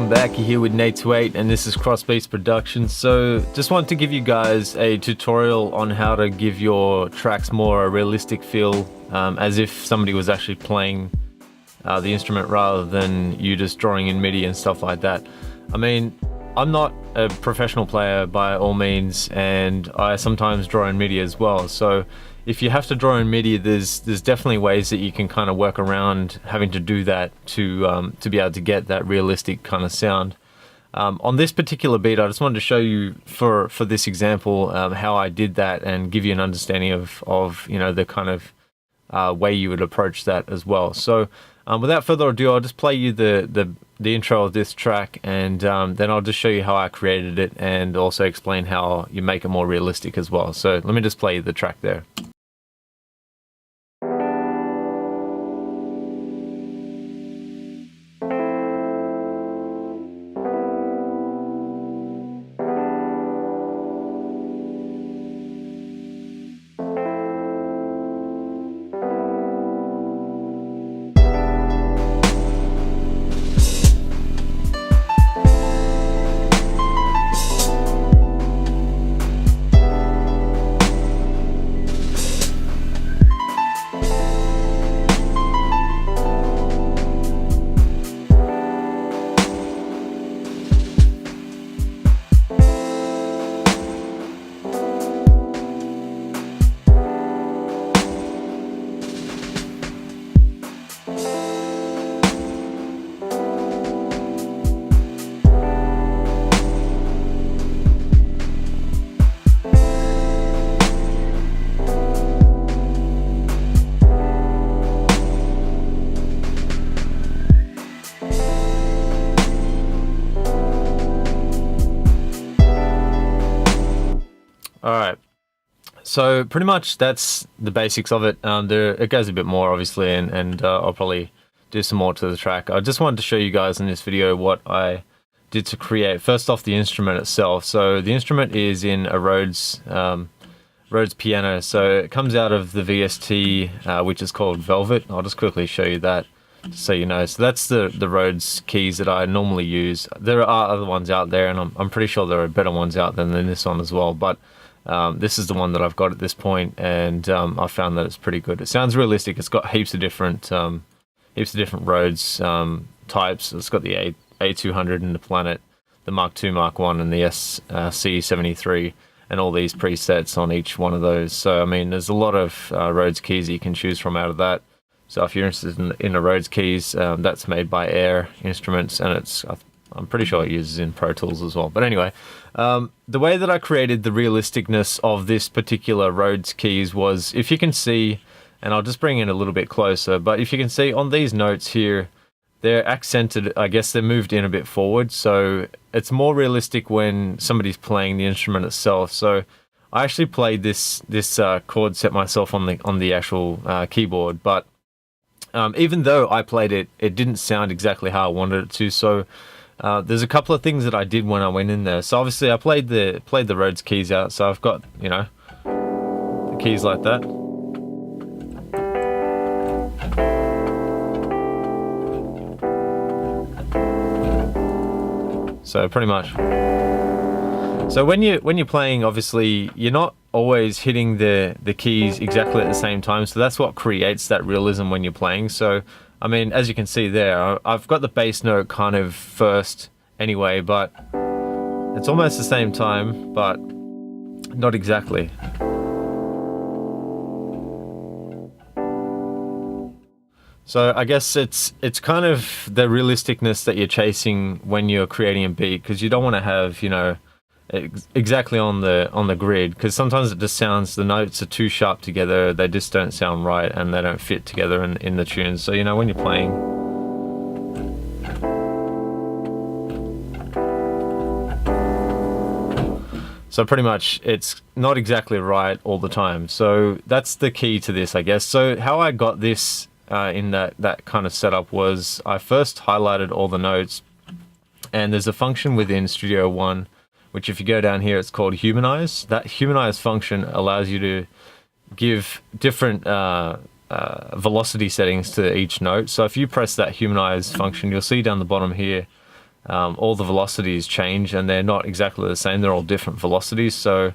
welcome back. You're here with Nate28 and this is Crossbeats Productions. So just want to give you guys a tutorial on how to give your tracks more a realistic feel, as if somebody was actually playing the instrument rather than you just drawing in MIDI and stuff like that. I mean, I'm not a professional player by all means, and I sometimes draw in MIDI as well. So if you have to draw in MIDI, there's definitely ways that you can kind of work around having to do that to be able to get that realistic kind of sound. On this particular beat, I just wanted to show you for this example how I did that and give you an understanding of you know, the kind of way you would approach that as well. So without further ado, I'll just play you the intro of this track, and then I'll just show you how I created it and also explain how you make it more realistic as well. So let me just play you the track there. Alright, so pretty much that's the basics of it. It goes a bit more obviously, and I'll probably do some more to the track. I just wanted to show you guys in this video what I did to create. First off, the instrument itself. So the instrument is in a Rhodes piano. So it comes out of the VST, which is called Velvet. I'll just quickly show you that so you know. So that's the Rhodes keys that I normally use. There are other ones out there, and I'm pretty sure there are better ones out there than this one as well, but this is the one that I've got at this point, and I found that it's pretty good. It sounds realistic. It's got heaps of different Rhodes types. It's got the A200 and the Planet, the Mark II, Mark I, and the SC73, and all these presets on each one of those. So I mean, there's a lot of Rhodes keys that you can choose from out of that. So if you're interested in the Rhodes keys, that's made by Air Instruments, and I'm pretty sure it uses in Pro Tools as well. But anyway, the way that I created the realisticness of this particular Rhodes keys was, if you can see, and I'll just bring it a little bit closer, but if you can see on these notes here, they're accented. I guess they're moved in a bit forward, so it's more realistic when somebody's playing the instrument itself. So I actually played this chord set myself on the actual keyboard, but even though I played it, it didn't sound exactly how I wanted it to. So there's a couple of things that I did when I went in there. So obviously I played the Rhodes keys out. So I've got, you know, the keys like that. So pretty much. So when you're playing, obviously you're not always hitting the keys exactly at the same time. So that's what creates that realism when you're playing. So I mean, as you can see there, I've got the bass note kind of first anyway, but it's almost the same time, but not exactly. So I guess it's kind of the realisticness that you're chasing when you're creating a beat, because you don't want to have, you know, exactly on the grid, because sometimes it just sounds, the notes are too sharp together, they just don't sound right and they don't fit together in the tune. So you know, when you're playing, so pretty much it's not exactly right all the time. So that's the key to this, I guess. So how I got this in that kind of setup was, I first highlighted all the notes, and there's a function within Studio One which, if you go down here, it's called Humanize. That Humanize function allows you to give different velocity settings to each note. So if you press that Humanize function, you'll see down the bottom here, all the velocities change, and they're not exactly the same. They're all different velocities, so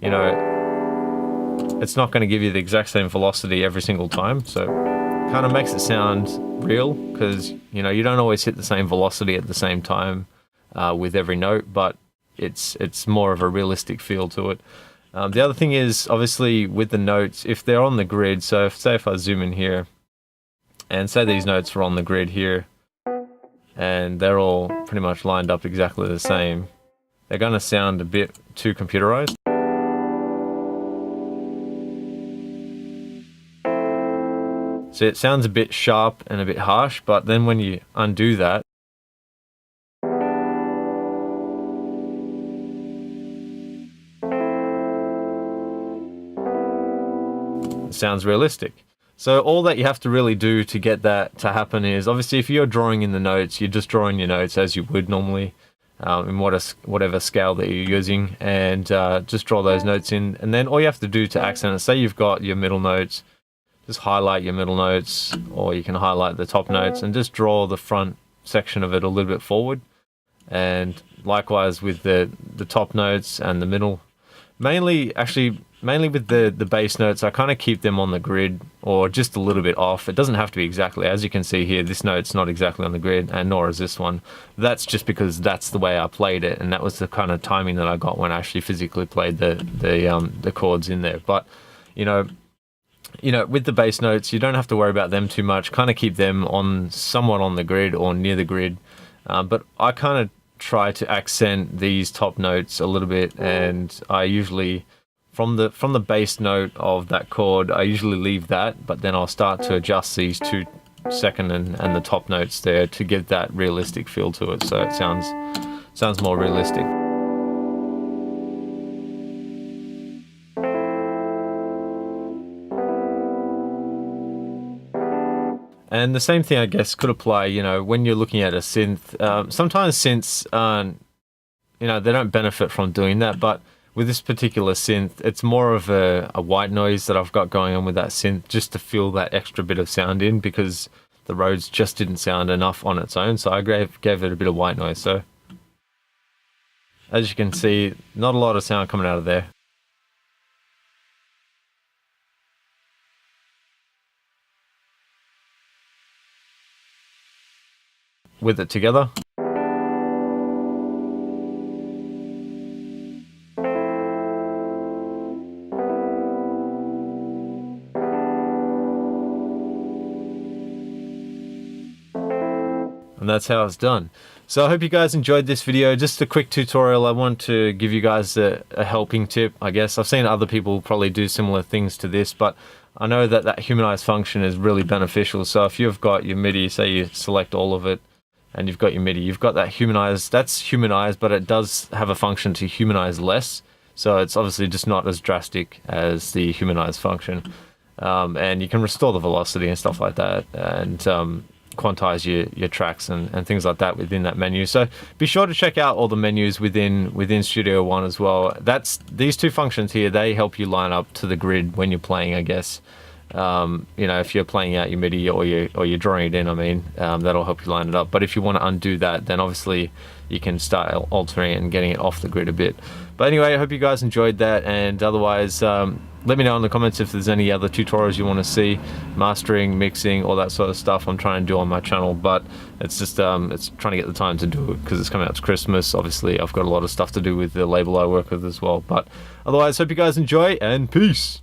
you know, it's not going to give you the exact same velocity every single time. So kind of makes it sound real, because you know, you don't always hit the same velocity at the same time with every note, but it's more of a realistic feel to it. The other thing is, obviously, with the notes, if they're on the grid, so if I zoom in here and say these notes are on the grid here and they're all pretty much lined up exactly the same, they're going to sound a bit too computerized. So it sounds a bit sharp and a bit harsh, but then when you undo that, it sounds realistic. So all that you have to really do to get that to happen is, obviously, if you're drawing in the notes, you're just drawing your notes as you would normally, in whatever scale that you're using, and just draw those notes in. And then all you have to do to accent it, say you've got your middle notes, just highlight your middle notes, or you can highlight the top notes and just draw the front section of it a little bit forward. And likewise with the top notes and the middle. Mainly with the bass notes, I kind of keep them on the grid or just a little bit off. It doesn't have to be exactly. As you can see here, this note's not exactly on the grid, and nor is this one. That's just because that's the way I played it, and that was the kind of timing that I got when I actually physically played the chords in there. But you know, with the bass notes, you don't have to worry about them too much. Kind of keep them somewhat on the grid or near the grid. But I kind of try to accent these top notes a little bit, and I usually, from the bass note of that chord, I usually leave that, but then I'll start to adjust these two second and the top notes there to give that realistic feel to it, so it sounds more realistic. And the same thing, I guess, could apply, you know, when you're looking at a synth. Sometimes synths, you know, they don't benefit from doing that, but with this particular synth, it's more of a white noise that I've got going on with that synth, just to feel that extra bit of sound in, because the Rhodes just didn't sound enough on its own, so I gave it a bit of white noise. So as you can see, not a lot of sound coming out of there. With it together. And that's how it's done. So I hope you guys enjoyed this video. Just a quick tutorial. I want to give you guys a helping tip, I guess. I've seen other people probably do similar things to this, but I know that humanize function is really beneficial. So if you've got your MIDI, say you select all of it, and you've got your MIDI, you've got that humanize, that's humanized, but it does have a function to humanize less. So it's obviously just not as drastic as the humanize function. And you can restore the velocity and stuff like that, and quantize your tracks and things like that within that menu. So be sure to check out all the menus within Studio One as well. These two functions here, they help you line up to the grid when you're playing, I guess. You know, if you're playing out your MIDI or you're drawing it in, I mean, that'll help you line it up. But if you want to undo that, then obviously you can start altering it and getting it off the grid a bit. But anyway, I hope you guys enjoyed that, and otherwise, let me know in the comments if there's any other tutorials you want to see, mastering, mixing, all that sort of stuff I'm trying to do on my channel. But it's just it's trying to get the time to do it, because it's coming out to Christmas. Obviously, I've got a lot of stuff to do with the label I work with as well. But otherwise, hope you guys enjoy, and peace.